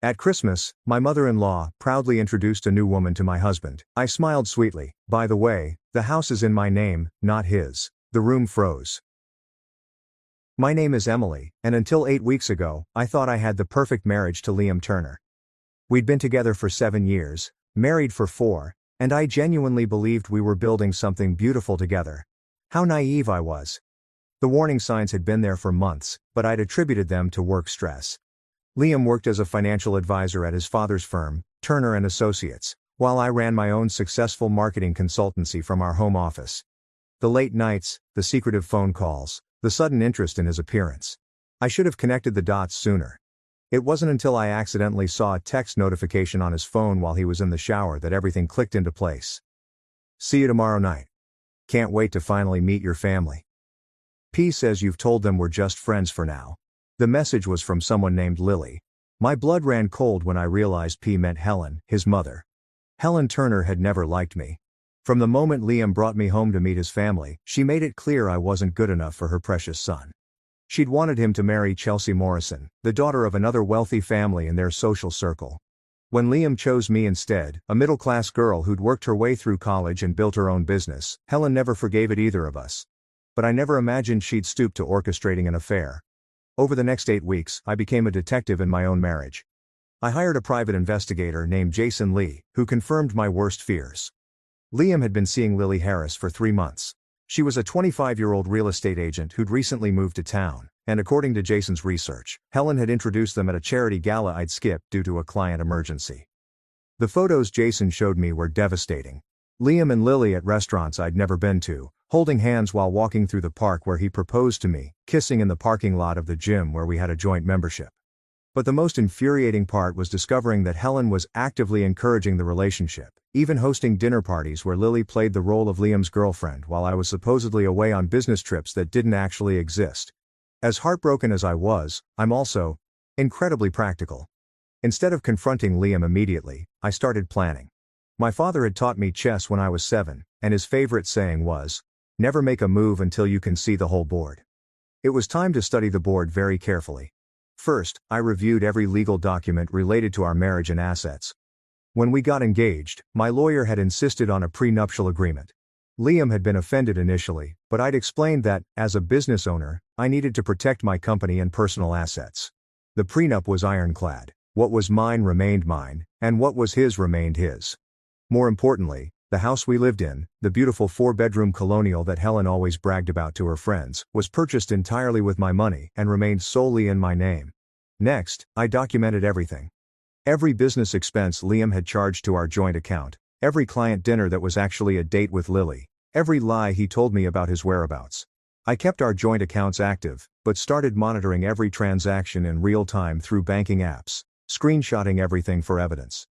At Christmas, my mother-in-law proudly introduced a new woman to my husband. I smiled sweetly. By the way, the house is in my name, not his. The room froze. My name is Emily, and until 8 weeks ago, I thought I had the perfect marriage to Liam Turner. We'd been together for 7 years, married for 4, and I genuinely believed we were building something beautiful together. How naive I was. The warning signs had been there for months, but I'd attributed them to work stress. Liam worked as a financial advisor at his father's firm, Turner & Associates, while I ran my own successful marketing consultancy from our home office. The late nights, the secretive phone calls, the sudden interest in his appearance. I should have connected the dots sooner. It wasn't until I accidentally saw a text notification on his phone while he was in the shower that everything clicked into place. See you tomorrow night. Can't wait to finally meet your family. P says you've told them we're just friends for now. The message was from someone named Lily. My blood ran cold when I realized P meant Helen, his mother. Helen Turner had never liked me. From the moment Liam brought me home to meet his family, she made it clear I wasn't good enough for her precious son. She'd wanted him to marry Chelsea Morrison, the daughter of another wealthy family in their social circle. When Liam chose me instead, a middle-class girl who'd worked her way through college and built her own business, Helen never forgave it either of us. But I never imagined she'd stoop to orchestrating an affair. Over the next 8 weeks, I became a detective in my own marriage. I hired a private investigator named Jason Lee, who confirmed my worst fears. Liam had been seeing Lily Harris for 3 months. She was a 25-year-old real estate agent who'd recently moved to town, and according to Jason's research, Helen had introduced them at a charity gala I'd skipped due to a client emergency. The photos Jason showed me were devastating. Liam and Lily at restaurants I'd never been to, holding hands while walking through the park where he proposed to me, kissing in the parking lot of the gym where we had a joint membership. But the most infuriating part was discovering that Helen was actively encouraging the relationship, even hosting dinner parties where Lily played the role of Liam's girlfriend while I was supposedly away on business trips that didn't actually exist. As heartbroken as I was, I'm also incredibly practical. Instead of confronting Liam immediately, I started planning. My father had taught me chess when I was 7, and his favorite saying was, "Never make a move until you can see the whole board." It was time to study the board very carefully. First, I reviewed every legal document related to our marriage and assets. When we got engaged, my lawyer had insisted on a prenuptial agreement. Liam had been offended initially, but I'd explained that, as a business owner, I needed to protect my company and personal assets. The prenup was ironclad. What was mine remained mine, and what was his remained his. More importantly, the house we lived in, the beautiful 4-bedroom colonial that Helen always bragged about to her friends, was purchased entirely with my money and remained solely in my name. Next, I documented everything. Every business expense Liam had charged to our joint account, every client dinner that was actually a date with Lily, every lie he told me about his whereabouts. I kept our joint accounts active, but started monitoring every transaction in real time through banking apps, screenshotting everything for evidence.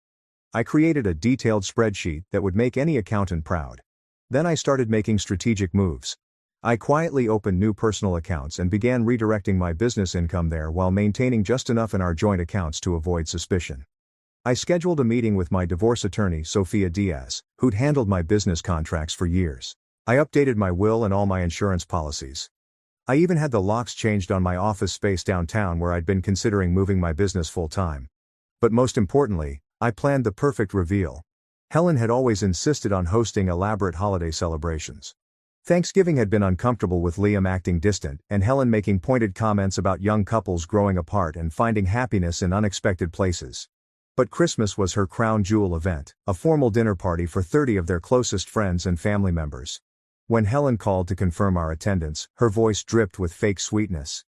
I created a detailed spreadsheet that would make any accountant proud. Then I started making strategic moves. I quietly opened new personal accounts and began redirecting my business income there while maintaining just enough in our joint accounts to avoid suspicion. I scheduled a meeting with my divorce attorney, Sophia Diaz, who'd handled my business contracts for years. I updated my will and all my insurance policies. I even had the locks changed on my office space downtown where I'd been considering moving my business full-time. But most importantly, I planned the perfect reveal. Helen had always insisted on hosting elaborate holiday celebrations. Thanksgiving had been uncomfortable with Liam acting distant and Helen making pointed comments about young couples growing apart and finding happiness in unexpected places. But Christmas was her crown jewel event, a formal dinner party for 30 of their closest friends and family members. When Helen called to confirm our attendance, her voice dripped with fake sweetness.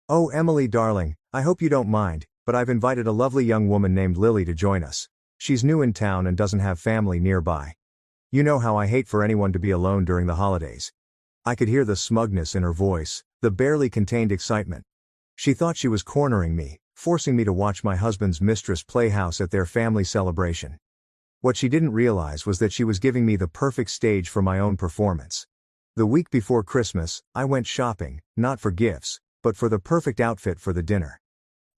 "Oh, Emily darling, I hope you don't mind, but I've invited a lovely young woman named Lily to join us. She's new in town and doesn't have family nearby. You know how I hate for anyone to be alone during the holidays." I could hear the smugness in her voice, the barely contained excitement. She thought she was cornering me, forcing me to watch my husband's mistress play house at their family celebration. What she didn't realize was that she was giving me the perfect stage for my own performance. The week before Christmas, I went shopping, not for gifts, but for the perfect outfit for the dinner.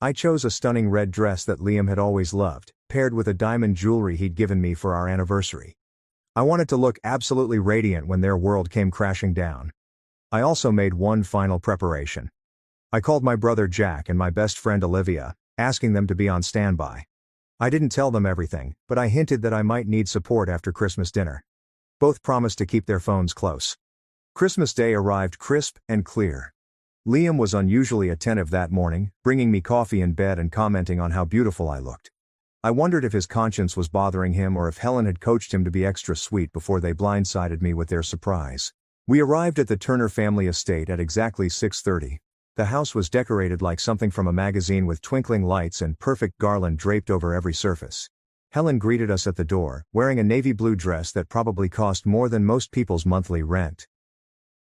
I chose a stunning red dress that Liam had always loved, paired with a diamond jewelry he'd given me for our anniversary. I wanted to look absolutely radiant when their world came crashing down. I also made one final preparation. I called my brother Jack and my best friend Olivia, asking them to be on standby. I didn't tell them everything, but I hinted that I might need support after Christmas dinner. Both promised to keep their phones close. Christmas Day arrived crisp and clear. Liam was unusually attentive that morning, bringing me coffee in bed and commenting on how beautiful I looked. I wondered if his conscience was bothering him or if Helen had coached him to be extra sweet before they blindsided me with their surprise. We arrived at the Turner family estate at exactly 6:30. The house was decorated like something from a magazine with twinkling lights and perfect garland draped over every surface. Helen greeted us at the door, wearing a navy blue dress that probably cost more than most people's monthly rent.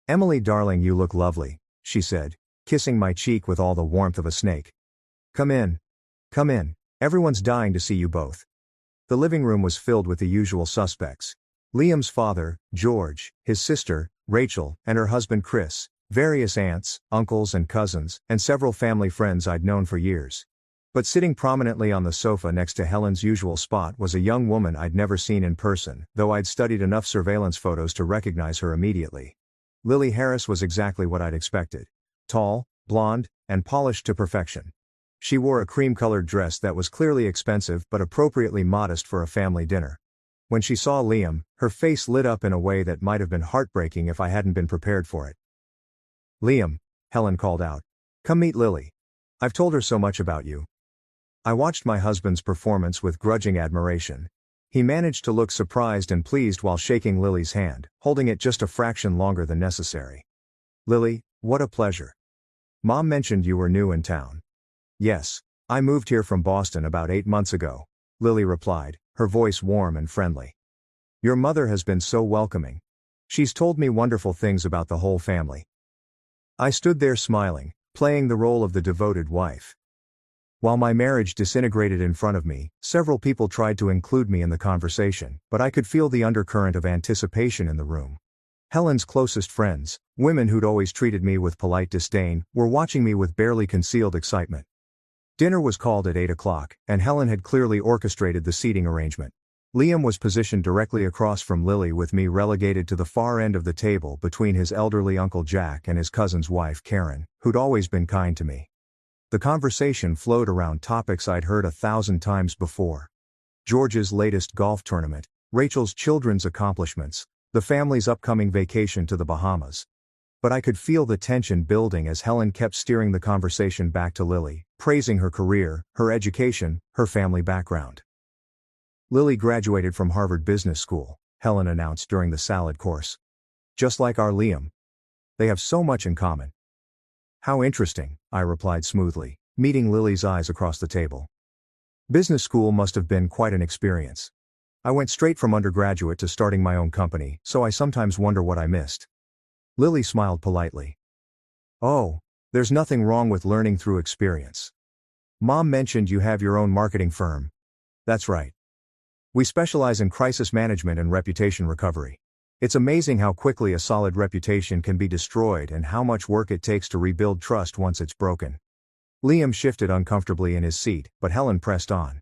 "Emily, darling, you look lovely," she said, kissing my cheek with all the warmth of a snake. "Come in. Come in. Everyone's dying to see you both." The living room was filled with the usual suspects. Liam's father, George, his sister, Rachel, and her husband Chris, various aunts, uncles and cousins, and several family friends I'd known for years. But sitting prominently on the sofa next to Helen's usual spot was a young woman I'd never seen in person, though I'd studied enough surveillance photos to recognize her immediately. Lily Harris was exactly what I'd expected. Tall, blonde, and polished to perfection. She wore a cream-colored dress that was clearly expensive but appropriately modest for a family dinner. When she saw Liam, her face lit up in a way that might have been heartbreaking if I hadn't been prepared for it. "Liam," Helen called out. "Come meet Lily. I've told her so much about you." I watched my husband's performance with grudging admiration. He managed to look surprised and pleased while shaking Lily's hand, holding it just a fraction longer than necessary. "Lily, what a pleasure. Mom mentioned you were new in town." "Yes, I moved here from Boston about 8 months ago," Lily replied, her voice warm and friendly. "Your mother has been so welcoming. She's told me wonderful things about the whole family." I stood there smiling, playing the role of the devoted wife. While my marriage disintegrated in front of me, several people tried to include me in the conversation, but I could feel the undercurrent of anticipation in the room. Helen's closest friends, women who'd always treated me with polite disdain, were watching me with barely concealed excitement. Dinner was called at 8 o'clock, and Helen had clearly orchestrated the seating arrangement. Liam was positioned directly across from Lily, with me relegated to the far end of the table between his elderly Uncle Jack and his cousin's wife Karen, who'd always been kind to me. The conversation flowed around topics I'd heard 1,000 times before. George's latest golf tournament, Rachel's children's accomplishments, the family's upcoming vacation to the Bahamas. But I could feel the tension building as Helen kept steering the conversation back to Lily, praising her career, her education, her family background. "Lily graduated from Harvard Business School," Helen announced during the salad course. "Just like our Liam. They have so much in common." "How interesting," I replied smoothly, meeting Lily's eyes across the table. "Business school must have been quite an experience. I went straight from undergraduate to starting my own company, so I sometimes wonder what I missed." Lily smiled politely. "Oh, there's nothing wrong with learning through experience. Mom mentioned you have your own marketing firm." "That's right. We specialize in crisis management and reputation recovery. It's amazing how quickly a solid reputation can be destroyed and how much work it takes to rebuild trust once it's broken." Liam shifted uncomfortably in his seat, but Helen pressed on.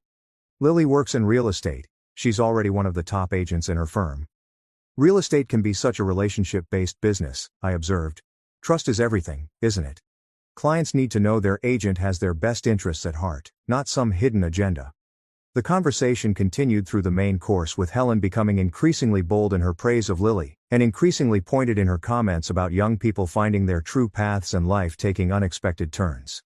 "Lily works in real estate. She's already one of the top agents in her firm." "Real estate can be such a relationship-based business," I observed. "Trust is everything, isn't it? Clients need to know their agent has their best interests at heart, not some hidden agenda." The conversation continued through the main course, with Helen becoming increasingly bold in her praise of Lily, and increasingly pointed in her comments about young people finding their true paths and life taking unexpected turns.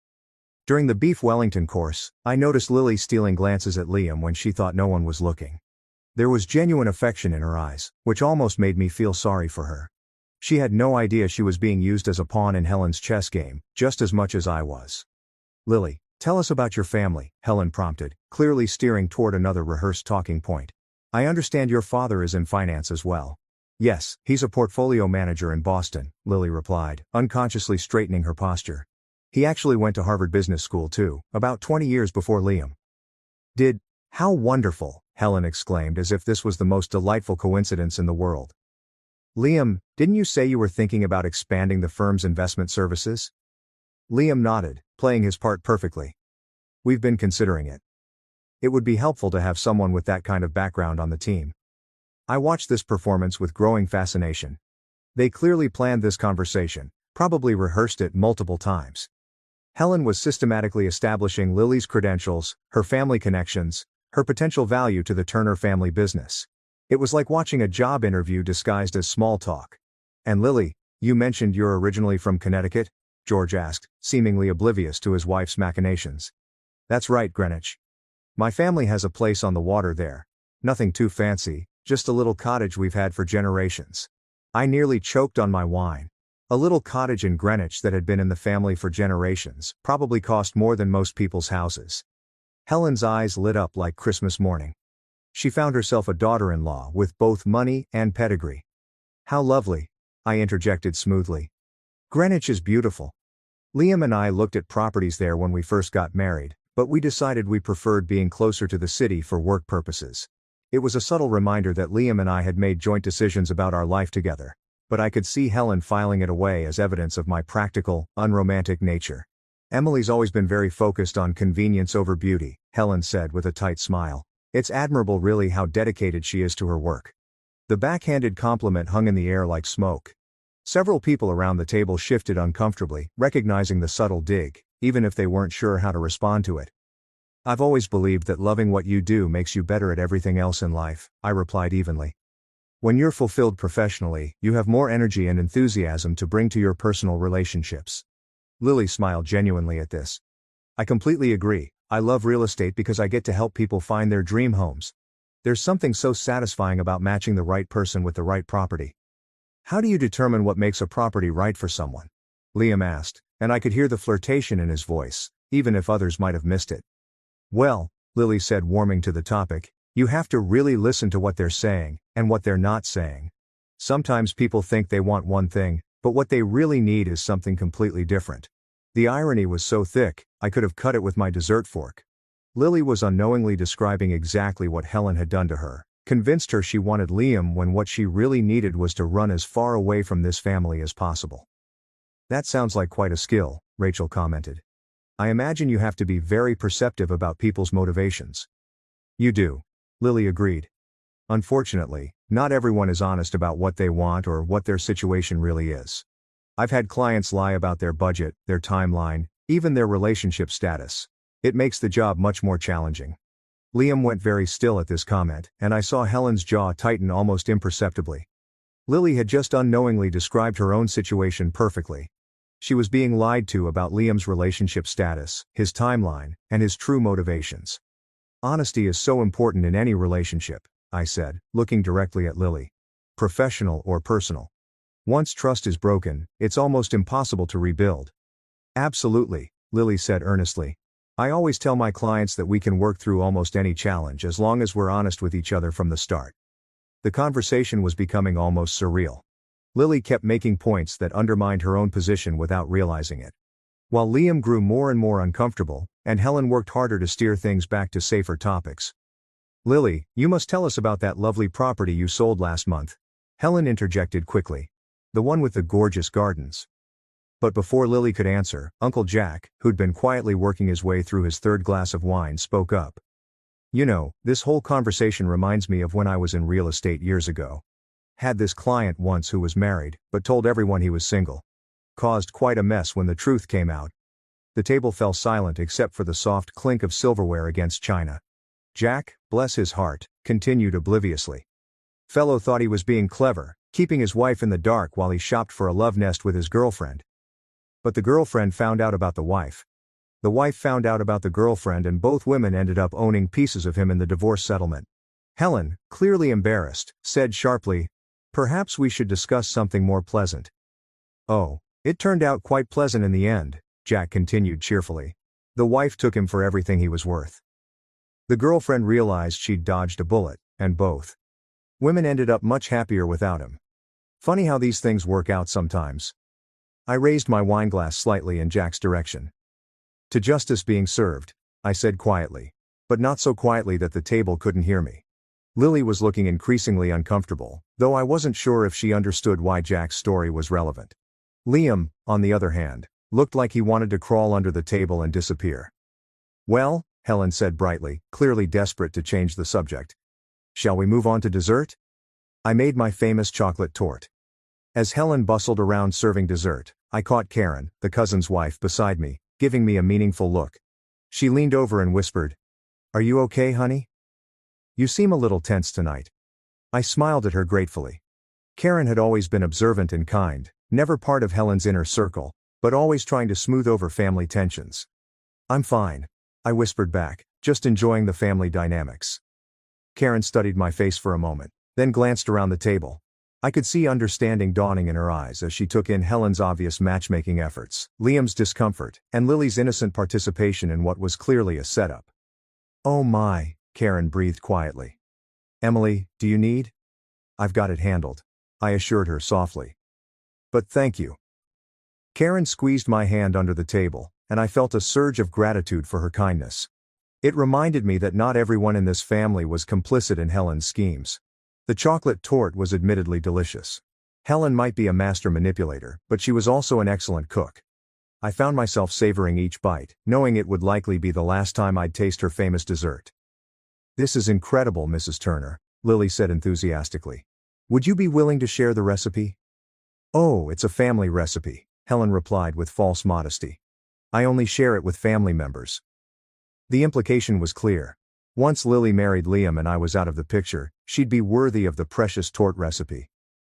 During the beef Wellington course, I noticed Lily stealing glances at Liam when she thought no one was looking. There was genuine affection in her eyes, which almost made me feel sorry for her. She had no idea she was being used as a pawn in Helen's chess game, just as much as I was. "Lily, tell us about your family," Helen prompted, clearly steering toward another rehearsed talking point. "I understand your father is in finance as well." "Yes, he's a portfolio manager in Boston," Lily replied, unconsciously straightening her posture. "He actually went to Harvard Business School too, about 20 years before Liam." "Did? How wonderful," Helen exclaimed as if this was the most delightful coincidence in the world. "Liam, didn't you say you were thinking about expanding the firm's investment services?" Liam nodded, playing his part perfectly. "We've been considering it. It would be helpful to have someone with that kind of background on the team." I watched this performance with growing fascination. They clearly planned this conversation, probably rehearsed it multiple times. Helen was systematically establishing Lily's credentials, her family connections, her potential value to the Turner family business. It was like watching a job interview disguised as small talk. "And Lily, you mentioned you're originally from Connecticut?" George asked, seemingly oblivious to his wife's machinations. "That's right, Greenwich. My family has a place on the water there. Nothing too fancy, just a little cottage we've had for generations." I nearly choked on my wine. A little cottage in Greenwich that had been in the family for generations, probably cost more than most people's houses. Helen's eyes lit up like Christmas morning. She found herself a daughter-in-law with both money and pedigree. "How lovely," I interjected smoothly. "Greenwich is beautiful. Liam and I looked at properties there when we first got married, but we decided we preferred being closer to the city for work purposes." It was a subtle reminder that Liam and I had made joint decisions about our life together, but I could see Helen filing it away as evidence of my practical, unromantic nature. "Emily's always been very focused on convenience over beauty," Helen said with a tight smile. "It's admirable really how dedicated she is to her work." The backhanded compliment hung in the air like smoke. Several people around the table shifted uncomfortably, recognizing the subtle dig, even if they weren't sure how to respond to it. "I've always believed that loving what you do makes you better at everything else in life," I replied evenly. "When you're fulfilled professionally, you have more energy and enthusiasm to bring to your personal relationships." Lily smiled genuinely at this. "I completely agree. I love real estate because I get to help people find their dream homes. There's something so satisfying about matching the right person with the right property." "How do you determine what makes a property right for someone?" Liam asked, and I could hear the flirtation in his voice, even if others might have missed it. "Well," Lily said, warming to the topic, "you have to really listen to what they're saying, and what they're not saying. Sometimes people think they want one thing, but what they really need is something completely different." The irony was so thick, I could have cut it with my dessert fork. Lily was unknowingly describing exactly what Helen had done to her, convinced her she wanted Liam when what she really needed was to run as far away from this family as possible. "That sounds like quite a skill," Rachel commented. "I imagine you have to be very perceptive about people's motivations." "You do," Lily agreed. "Unfortunately, not everyone is honest about what they want or what their situation really is. I've had clients lie about their budget, their timeline, even their relationship status. It makes the job much more challenging." Liam went very still at this comment, and I saw Helen's jaw tighten almost imperceptibly. Lily had just unknowingly described her own situation perfectly. She was being lied to about Liam's relationship status, his timeline, and his true motivations. "Honesty is so important in any relationship," I said, looking directly at Lily. "Professional or personal. Once trust is broken, it's almost impossible to rebuild." "Absolutely," Lily said earnestly. "I always tell my clients that we can work through almost any challenge as long as we're honest with each other from the start." The conversation was becoming almost surreal. Lily kept making points that undermined her own position without realizing it. While Liam grew more and more uncomfortable, and Helen worked harder to steer things back to safer topics. "Lily, you must tell us about that lovely property you sold last month," Helen interjected quickly. "The one with the gorgeous gardens." But before Lily could answer, Uncle Jack, who'd been quietly working his way through his third glass of wine, spoke up. "You know, this whole conversation reminds me of when I was in real estate years ago. Had this client once who was married, but told everyone he was single. Caused quite a mess when the truth came out." The table fell silent except for the soft clink of silverware against china. Jack, bless his heart, continued obliviously. "Fellow thought he was being clever, keeping his wife in the dark while he shopped for a love nest with his girlfriend. But the girlfriend found out about the wife. The wife found out about the girlfriend, and both women ended up owning pieces of him in the divorce settlement." Helen, clearly embarrassed, said sharply, "Perhaps we should discuss something more pleasant." "Oh, it turned out quite pleasant in the end," Jack continued cheerfully. "The wife took him for everything he was worth. The girlfriend realized she'd dodged a bullet, and both women ended up much happier without him. Funny how these things work out sometimes." I raised my wineglass slightly in Jack's direction. "To justice being served," I said quietly, but not so quietly that the table couldn't hear me. Lily was looking increasingly uncomfortable, though I wasn't sure if she understood why Jack's story was relevant. Liam, on the other hand, looked like he wanted to crawl under the table and disappear. "Well," Helen said brightly, clearly desperate to change the subject. "Shall we move on to dessert?" I made my famous chocolate torte. As Helen bustled around serving dessert, I caught Karen, the cousin's wife, beside me, giving me a meaningful look. She leaned over and whispered, "Are you okay, honey?" You seem a little tense tonight. I smiled at her gratefully. Karen had always been observant and kind, never part of Helen's inner circle, but always trying to smooth over family tensions. I'm fine, I whispered back, just enjoying the family dynamics. Karen studied my face for a moment, then glanced around the table. I could see understanding dawning in her eyes as she took in Helen's obvious matchmaking efforts, Liam's discomfort, and Lily's innocent participation in what was clearly a setup. Oh my, Karen breathed quietly. Emily, do you need? I've got it handled, I assured her softly. But thank you. Karen squeezed my hand under the table, and I felt a surge of gratitude for her kindness. It reminded me that not everyone in this family was complicit in Helen's schemes. The chocolate torte was admittedly delicious. Helen might be a master manipulator, but she was also an excellent cook. I found myself savoring each bite, knowing it would likely be the last time I'd taste her famous dessert. This is incredible, Mrs. Turner, Lily said enthusiastically. Would you be willing to share the recipe? Oh, it's a family recipe, Helen replied with false modesty. I only share it with family members. The implication was clear. Once Lily married Liam and I was out of the picture, she'd be worthy of the precious torte recipe.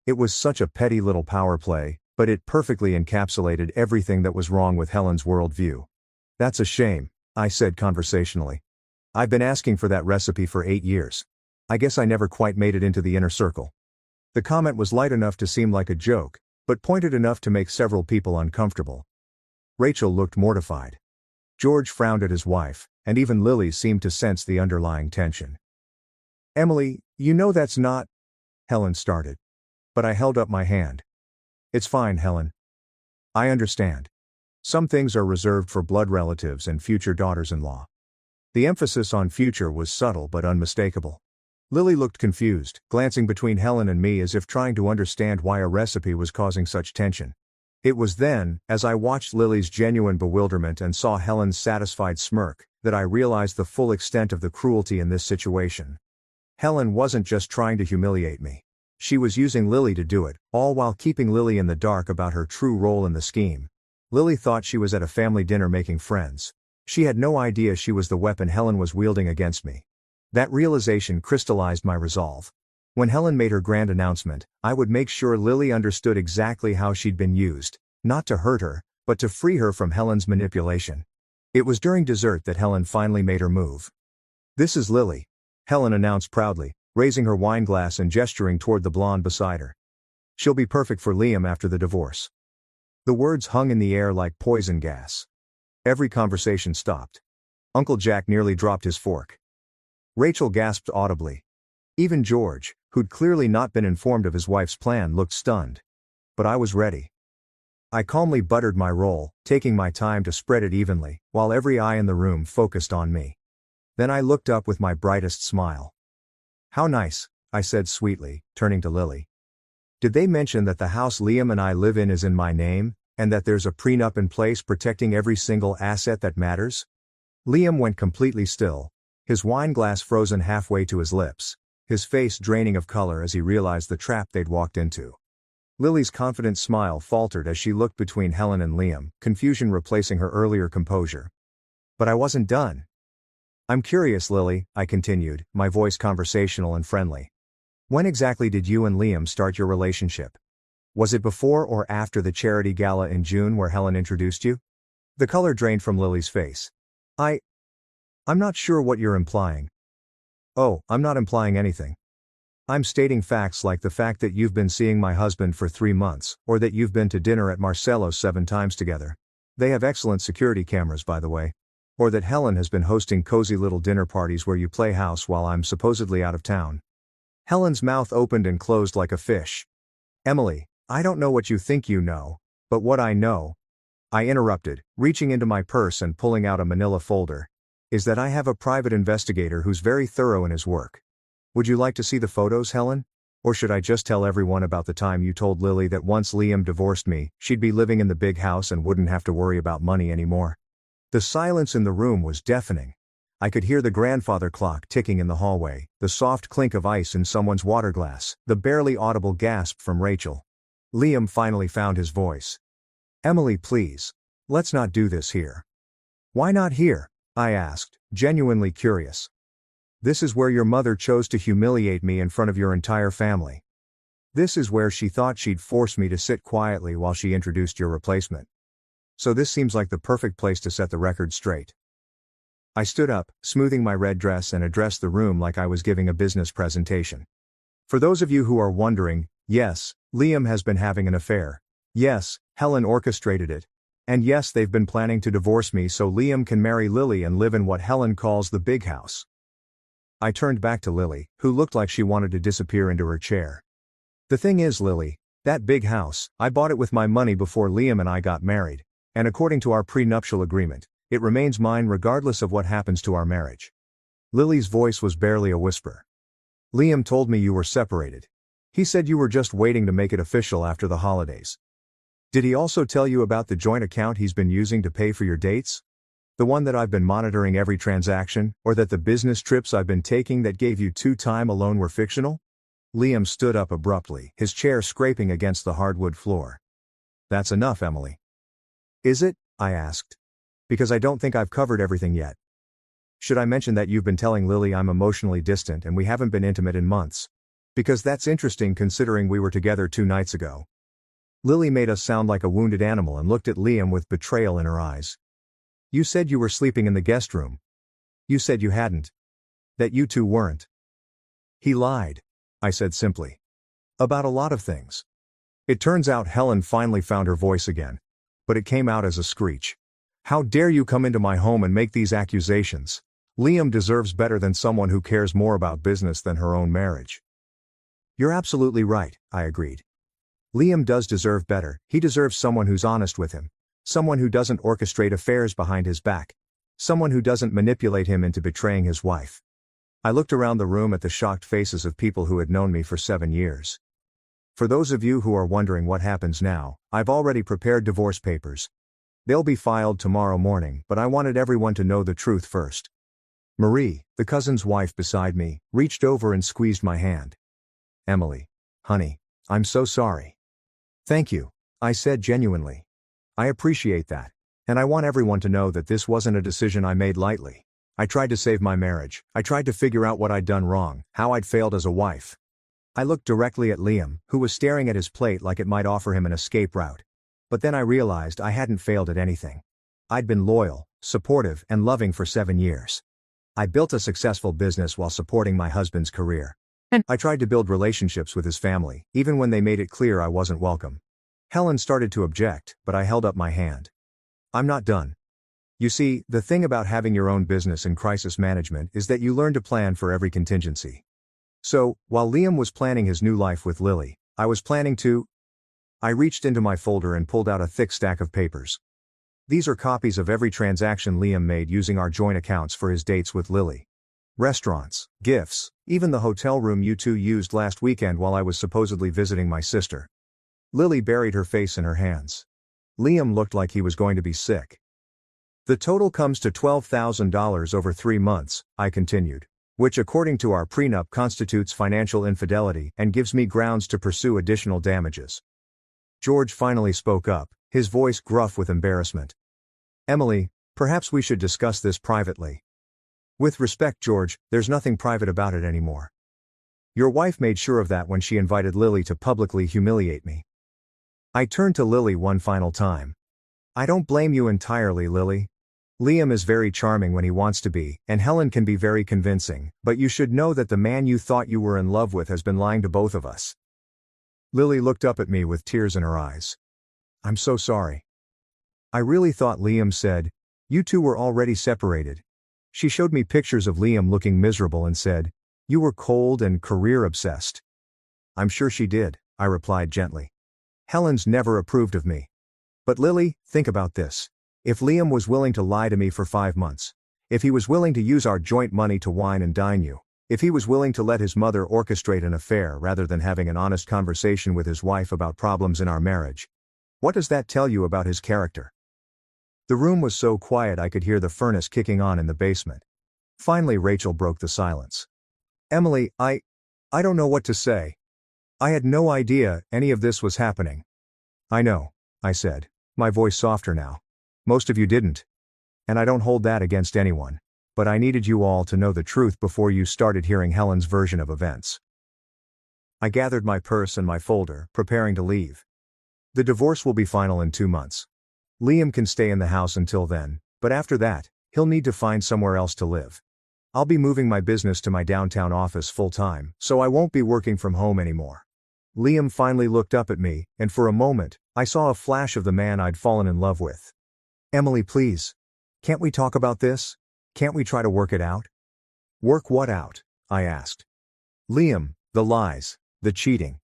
It was such a petty little power play, but it perfectly encapsulated everything that was wrong with Helen's worldview. That's a shame, I said conversationally. I've been asking for that recipe for 8 years. I guess I never quite made it into the inner circle. The comment was light enough to seem like a joke, but pointed enough to make several people uncomfortable. Rachel looked mortified. George frowned at his wife, and even Lily seemed to sense the underlying tension. Emily, you know that's not… Helen started. But I held up my hand. It's fine, Helen. I understand. Some things are reserved for blood relatives and future daughters-in-law. The emphasis on future was subtle but unmistakable. Lily looked confused, glancing between Helen and me as if trying to understand why a recipe was causing such tension. It was then, as I watched Lily's genuine bewilderment and saw Helen's satisfied smirk, that I realized the full extent of the cruelty in this situation. Helen wasn't just trying to humiliate me. She was using Lily to do it, all while keeping Lily in the dark about her true role in the scheme. Lily thought she was at a family dinner making friends. She had no idea she was the weapon Helen was wielding against me. That realization crystallized my resolve. When Helen made her grand announcement, I would make sure Lily understood exactly how she'd been used, not to hurt her, but to free her from Helen's manipulation. It was during dessert that Helen finally made her move. This is Lily, Helen announced proudly, raising her wine glass and gesturing toward the blonde beside her. She'll be perfect for Liam after the divorce. The words hung in the air like poison gas. Every conversation stopped. Uncle Jack nearly dropped his fork. Rachel gasped audibly. Even George, who'd clearly not been informed of his wife's plan, looked stunned. But I was ready. I calmly buttered my roll, taking my time to spread it evenly, while every eye in the room focused on me. Then I looked up with my brightest smile. How nice, I said sweetly, turning to Lily. Did they mention that the house Liam and I live in is in my name, and that there's a prenup in place protecting every single asset that matters? Liam went completely still, his wine glass frozen halfway to his lips, his face draining of color as he realized the trap they'd walked into. Lily's confident smile faltered as she looked between Helen and Liam, confusion replacing her earlier composure. But I wasn't done. I'm curious, Lily, I continued, my voice conversational and friendly. When exactly did you and Liam start your relationship? Was it before or after the charity gala in June where Helen introduced you? The color drained from Lily's face. I'm not sure what you're implying. Oh, I'm not implying anything. I'm stating facts like the fact that you've been seeing my husband for 3 months, or that you've been to dinner at Marcello's 7 times together. They have excellent security cameras, by the way. Or that Helen has been hosting cozy little dinner parties where you play house while I'm supposedly out of town. Helen's mouth opened and closed like a fish. Emily, I don't know what you think you know, but what I know, I interrupted, reaching into my purse and pulling out a manila folder, is that I have a private investigator who's very thorough in his work. Would you like to see the photos, Helen? Or should I just tell everyone about the time you told Lily that once Liam divorced me, she'd be living in the big house and wouldn't have to worry about money anymore? The silence in the room was deafening. I could hear the grandfather clock ticking in the hallway, the soft clink of ice in someone's water glass, the barely audible gasp from Rachel. Liam finally found his voice. Emily, please. Let's not do this here. Why not here? I asked, genuinely curious. This is where your mother chose to humiliate me in front of your entire family. This is where she thought she'd force me to sit quietly while she introduced your replacement. So this seems like the perfect place to set the record straight. I stood up, smoothing my red dress, and addressed the room like I was giving a business presentation. For those of you who are wondering, yes, Liam has been having an affair. Yes, Helen orchestrated it. And yes, they've been planning to divorce me so Liam can marry Lily and live in what Helen calls the big house. I turned back to Lily, who looked like she wanted to disappear into her chair. The thing is, Lily, that big house, I bought it with my money before Liam and I got married, and according to our prenuptial agreement, it remains mine regardless of what happens to our marriage. Lily's voice was barely a whisper. Liam told me you were separated. He said you were just waiting to make it official after the holidays. Did he also tell you about the joint account he's been using to pay for your dates? The one that I've been monitoring every transaction, or that the business trips I've been taking that gave you time alone were fictional? Liam stood up abruptly, his chair scraping against the hardwood floor. That's enough, Emily. Is it? I asked. Because I don't think I've covered everything yet. Should I mention that you've been telling Lily I'm emotionally distant and we haven't been intimate in months? Because that's interesting considering we were together 2 nights ago. Lily made us sound like a wounded animal and looked at Liam with betrayal in her eyes. You said you were sleeping in the guest room. You said you hadn't. That you two weren't. He lied, I said simply. About a lot of things. It turns out Helen finally found her voice again. But it came out as a screech. How dare you come into my home and make these accusations? Liam deserves better than someone who cares more about business than her own marriage. You're absolutely right, I agreed. Liam does deserve better. He deserves someone who's honest with him. Someone who doesn't orchestrate affairs behind his back. Someone who doesn't manipulate him into betraying his wife. I looked around the room at the shocked faces of people who had known me for 7 years. For those of you who are wondering what happens now, I've already prepared divorce papers. They'll be filed tomorrow morning, but I wanted everyone to know the truth first. Marie, the cousin's wife beside me, reached over and squeezed my hand. Emily, honey, I'm so sorry. Thank you, I said genuinely. I appreciate that. And I want everyone to know that this wasn't a decision I made lightly. I tried to save my marriage. I tried to figure out what I'd done wrong, how I'd failed as a wife. I looked directly at Liam, who was staring at his plate like it might offer him an escape route. But then I realized I hadn't failed at anything. I'd been loyal, supportive, and loving for 7 years. I built a successful business while supporting my husband's career. And I tried to build relationships with his family, even when they made it clear I wasn't welcome. Helen started to object, but I held up my hand. I'm not done. You see, the thing about having your own business in crisis management is that you learn to plan for every contingency. So, while Liam was planning his new life with Lily, I was planning to. I reached into my folder and pulled out a thick stack of papers. These are copies of every transaction Liam made using our joint accounts for his dates with Lily. Restaurants, gifts, even the hotel room you two used last weekend while I was supposedly visiting my sister. Lily buried her face in her hands. Liam looked like he was going to be sick. The total comes to $12,000 over 3 months, I continued, which according to our prenup constitutes financial infidelity and gives me grounds to pursue additional damages. George finally spoke up, his voice gruff with embarrassment. Emily, perhaps we should discuss this privately. With respect, George, there's nothing private about it anymore. Your wife made sure of that when she invited Lily to publicly humiliate me. I turned to Lily one final time. I don't blame you entirely, Lily. Liam is very charming when he wants to be, and Helen can be very convincing, but you should know that the man you thought you were in love with has been lying to both of us. Lily looked up at me with tears in her eyes. I'm so sorry. I really thought Liam said, you two were already separated. She showed me pictures of Liam looking miserable and said, you were cold and career-obsessed. I'm sure she did, I replied gently. Helen's never approved of me. But Lily, think about this. If Liam was willing to lie to me for 5 months, if he was willing to use our joint money to wine and dine you, if he was willing to let his mother orchestrate an affair rather than having an honest conversation with his wife about problems in our marriage, what does that tell you about his character? The room was so quiet I could hear the furnace kicking on in the basement. Finally Rachel broke the silence. Emily, I don't know what to say. I had no idea any of this was happening. I know, I said, my voice softer now. Most of you didn't. And I don't hold that against anyone. but I needed you all to know the truth before you started hearing Helen's version of events. I gathered my purse and my folder, preparing to leave. The divorce will be final in 2 months. Liam can stay in the house until then, but after that, he'll need to find somewhere else to live. I'll be moving my business to my downtown office full-time, so I won't be working from home anymore. Liam finally looked up at me, and for a moment, I saw a flash of the man I'd fallen in love with. Emily, please. Can't we talk about this? Can't we try to work it out? Work what out? I asked. Liam, the lies, the cheating.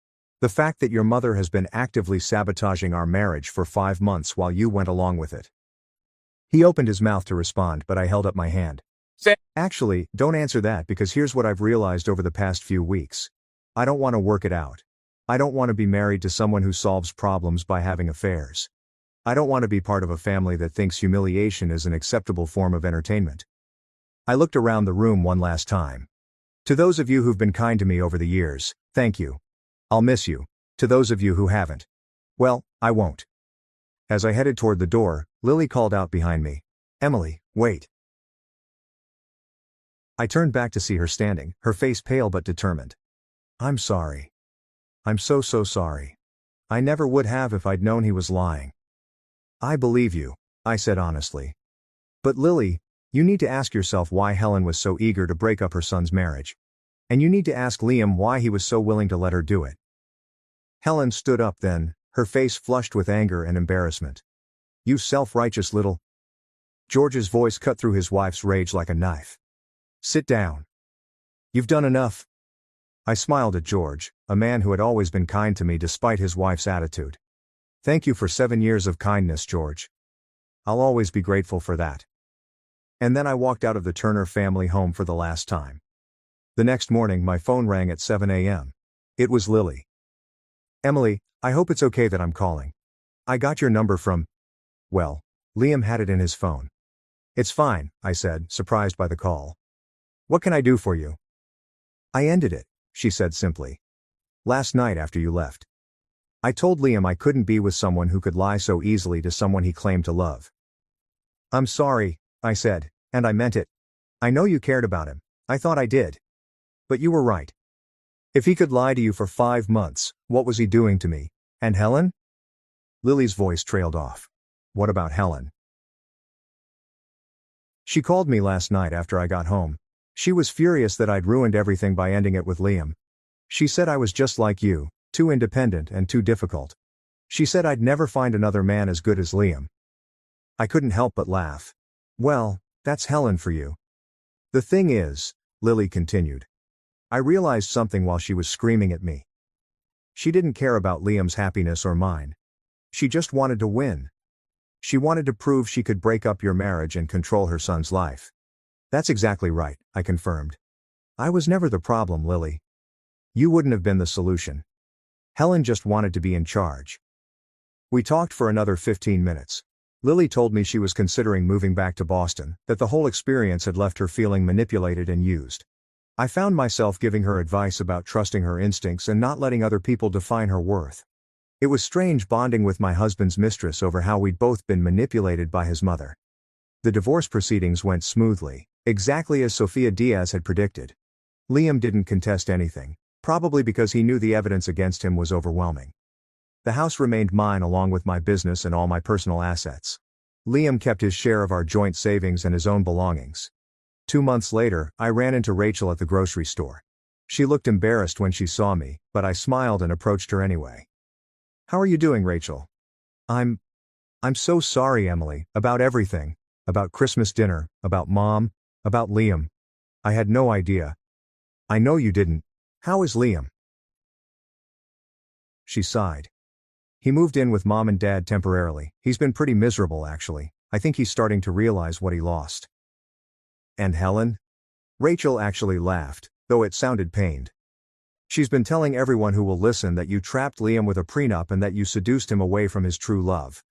The fact that your mother has been actively sabotaging our marriage for 5 months while you went along with it. He opened his mouth to respond, but I held up my hand. Actually, don't answer that, because here's what I've realized over the past few weeks. I don't want to work it out. I don't want to be married to someone who solves problems by having affairs. I don't want to be part of a family that thinks humiliation is an acceptable form of entertainment. I looked around the room one last time. To those of you who've been kind to me over the years, thank you. I'll miss you. To those of you who haven't, well, I won't. As I headed toward the door, Lily called out behind me, Emily, wait. I turned back to see her standing, her face pale but determined. I'm sorry. I'm so sorry. I never would have if I'd known he was lying. I believe you, I said honestly. But Lily, you need to ask yourself why Helen was so eager to break up her son's marriage. And you need to ask Liam why he was so willing to let her do it. Helen stood up then, her face flushed with anger and embarrassment. You self-righteous little... George's voice cut through his wife's rage like a knife. Sit down. You've done enough. I smiled at George, a man who had always been kind to me despite his wife's attitude. Thank you for 7 years of kindness, George. I'll always be grateful for that. And then I walked out of the Turner family home for the last time. The next morning my phone rang at 7 a.m. It was Lily. Emily, I hope it's okay that I'm calling. I got your number from... Well, Liam had it in his phone. It's fine, I said, surprised by the call. What can I do for you? I ended it, she said simply. Last night after you left. I told Liam I couldn't be with someone who could lie so easily to someone he claimed to love. I'm sorry, I said, and I meant it. I know you cared about him. I thought I did. But you were right. If he could lie to you for 5 months, what was he doing to me? And Helen? Lily's voice trailed off. What about Helen? She called me last night after I got home. She was furious that I'd ruined everything by ending it with Liam. She said I was just like you, too independent and too difficult. She said I'd never find another man as good as Liam. I couldn't help but laugh. Well, that's Helen for you. The thing is, Lily continued. I realized something while she was screaming at me. She didn't care about Liam's happiness or mine. She just wanted to win. She wanted to prove she could break up your marriage and control her son's life. That's exactly right, I confirmed. I was never the problem, Lily. You wouldn't have been the solution. Helen just wanted to be in charge. We talked for another 15 minutes. Lily told me she was considering moving back to Boston, that the whole experience had left her feeling manipulated and used. I found myself giving her advice about trusting her instincts and not letting other people define her worth. It was strange bonding with my husband's mistress over how we'd both been manipulated by his mother. The divorce proceedings went smoothly, exactly as Sophia Diaz had predicted. Liam didn't contest anything, probably because he knew the evidence against him was overwhelming. The house remained mine along with my business and all my personal assets. Liam kept his share of our joint savings and his own belongings. 2 months later, I ran into Rachel at the grocery store. She looked embarrassed when she saw me, but I smiled and approached her anyway. How are you doing, Rachel? I'm so sorry, Emily, about everything. About Christmas dinner, about Mom, about Liam. I had no idea. I know you didn't. How is Liam? She sighed. He moved in with Mom and Dad temporarily. He's been pretty miserable, actually. I think he's starting to realize what he lost. And Helen? Rachel actually laughed, though it sounded pained. She's been telling everyone who will listen that you trapped Liam with a prenup and that you seduced him away from his true love.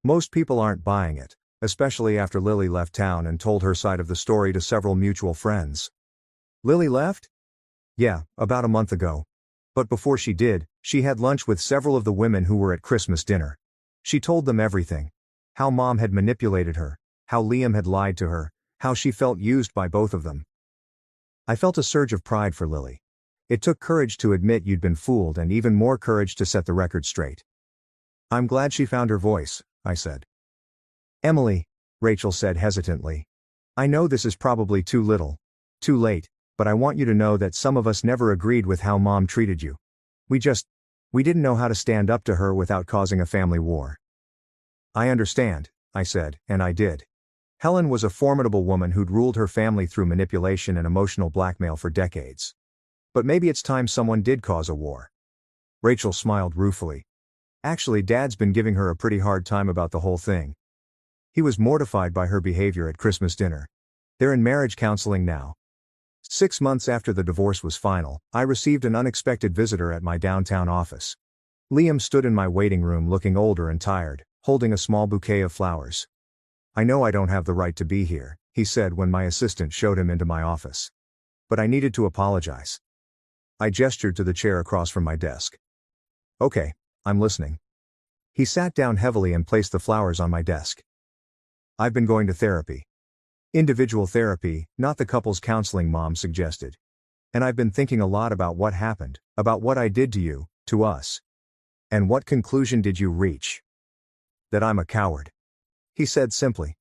Most people aren't buying it, especially after Lily left town and told her side of the story to several mutual friends. Lily left? Yeah, about a month ago. But before she did, she had lunch with several of the women who were at Christmas dinner. She told them everything. How Mom had manipulated her, how Liam had lied to her, How she felt used by both of them. I felt a surge of pride for Lily. It took courage to admit you'd been fooled and even more courage to set the record straight. I'm glad she found her voice, I said. Emily, Rachel said hesitantly. I know this is probably too late, but I want you to know that some of us never agreed with how Mom treated you. We didn't know how to stand up to her without causing a family war. I understand, I said, and I did. Helen was a formidable woman who'd ruled her family through manipulation and emotional blackmail for decades. But maybe it's time someone did cause a war. Rachel smiled ruefully. Actually, Dad's been giving her a pretty hard time about the whole thing. He was mortified by her behavior at Christmas dinner. They're in marriage counseling now. 6 months after the divorce was final, I received an unexpected visitor at my downtown office. Liam stood in my waiting room looking older and tired, holding a small bouquet of flowers. I know I don't have the right to be here, he said when my assistant showed him into my office. But I needed to apologize. I gestured to the chair across from my desk. Okay, I'm listening. He sat down heavily and placed the flowers on my desk. I've been going to therapy. Individual therapy, not the couples counseling Mom suggested. And I've been thinking a lot about what happened, about what I did to you, to us. And what conclusion did you reach? That I'm a coward. He said simply.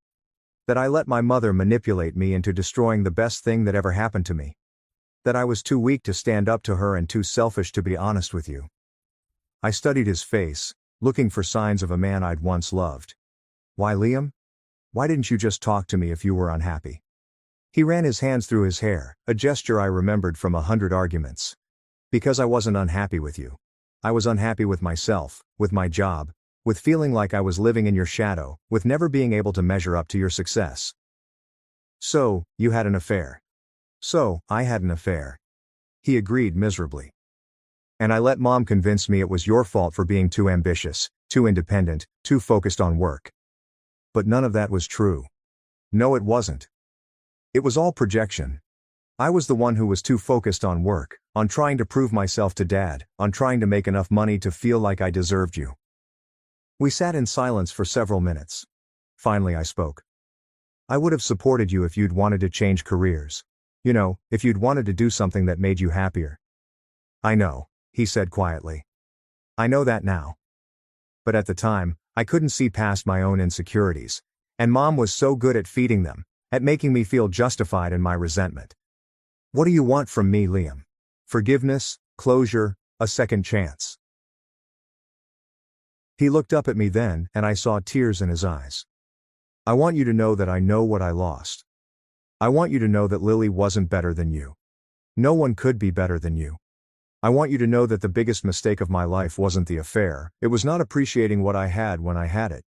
That I let my mother manipulate me into destroying the best thing that ever happened to me. That I was too weak to stand up to her and too selfish to be honest with you. I studied his face, looking for signs of a man I'd once loved. Why, Liam? Why didn't you just talk to me if you were unhappy? He ran his hands through his hair, a gesture I remembered from 100 arguments. Because I wasn't unhappy with you. I was unhappy with myself, with my job, with feeling like I was living in your shadow, with never being able to measure up to your success. So, you had an affair. So, I had an affair. He agreed miserably. And I let Mom convince me it was your fault for being too ambitious, too independent, too focused on work. But none of that was true. No, it wasn't. It was all projection. I was the one who was too focused on work, on trying to prove myself to Dad, on trying to make enough money to feel like I deserved you. We sat in silence for several minutes. Finally I spoke. I would have supported you if you'd wanted to change careers. You know, if you'd wanted to do something that made you happier. I know, he said quietly. I know that now. But at the time, I couldn't see past my own insecurities, and Mom was so good at feeding them, at making me feel justified in my resentment. What do you want from me, Liam? Forgiveness, closure, a second chance? He looked up at me then, and I saw tears in his eyes. I want you to know that I know what I lost. I want you to know that Lily wasn't better than you. No one could be better than you. I want you to know that the biggest mistake of my life wasn't the affair, it was not appreciating what I had when I had it.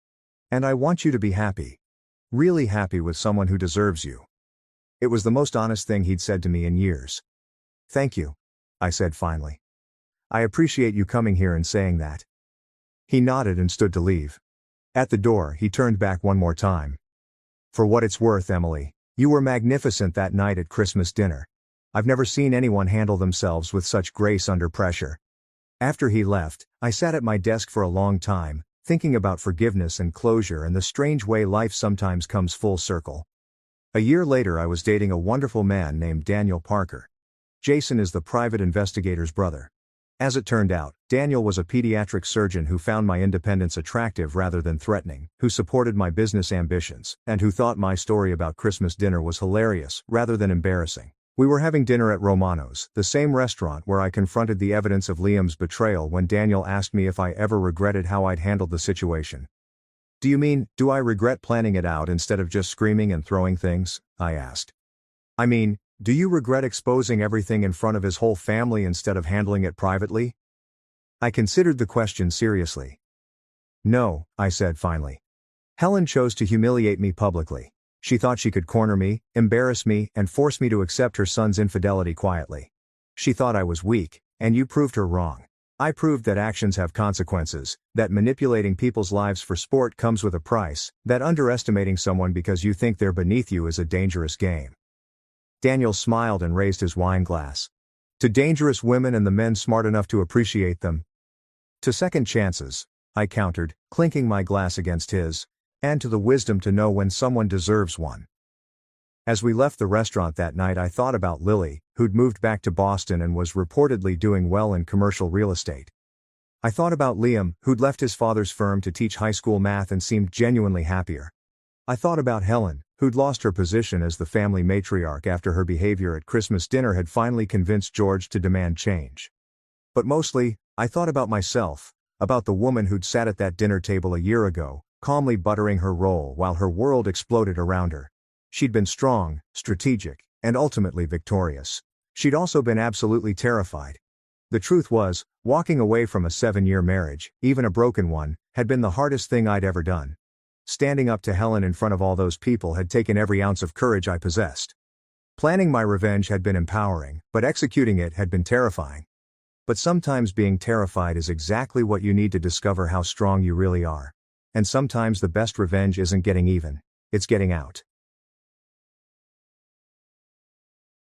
And I want you to be happy. Really happy with someone who deserves you. It was the most honest thing he'd said to me in years. Thank you, I said finally. I appreciate you coming here and saying that. He nodded and stood to leave. At the door, he turned back one more time. For what it's worth, Emily, you were magnificent that night at Christmas dinner. I've never seen anyone handle themselves with such grace under pressure. After he left, I sat at my desk for a long time, thinking about forgiveness and closure and the strange way life sometimes comes full circle. A year later I was dating a wonderful man named Daniel Parker. Jason is the private investigator's brother. As it turned out, Daniel was a pediatric surgeon who found my independence attractive rather than threatening, who supported my business ambitions, and who thought my story about Christmas dinner was hilarious rather than embarrassing. We were having dinner at Romano's, the same restaurant where I confronted the evidence of Liam's betrayal when Daniel asked me if I ever regretted how I'd handled the situation. Do you mean, do I regret planning it out instead of just screaming and throwing things? I asked. I mean, do you regret exposing everything in front of his whole family instead of handling it privately? I considered the question seriously. No, I said finally. Helen chose to humiliate me publicly. She thought she could corner me, embarrass me, and force me to accept her son's infidelity quietly. She thought I was weak, and you proved her wrong. I proved that actions have consequences, that manipulating people's lives for sport comes with a price, that underestimating someone because you think they're beneath you is a dangerous game. Daniel smiled and raised his wine glass. To dangerous women and the men smart enough to appreciate them. To second chances, I countered, clinking my glass against his, and to the wisdom to know when someone deserves one. As we left the restaurant that night, I thought about Lily, who'd moved back to Boston and was reportedly doing well in commercial real estate. I thought about Liam, who'd left his father's firm to teach high school math and seemed genuinely happier. I thought about Helen, who'd lost her position as the family matriarch after her behavior at Christmas dinner had finally convinced George to demand change. But mostly, I thought about myself, about the woman who'd sat at that dinner table a year ago, calmly buttering her roll while her world exploded around her. She'd been strong, strategic, and ultimately victorious. She'd also been absolutely terrified. The truth was, walking away from a 7-year marriage, even a broken one, had been the hardest thing I'd ever done. Standing up to Helen in front of all those people had taken every ounce of courage I possessed. Planning my revenge had been empowering, but executing it had been terrifying. But sometimes being terrified is exactly what you need to discover how strong you really are. And sometimes the best revenge isn't getting even, it's getting out.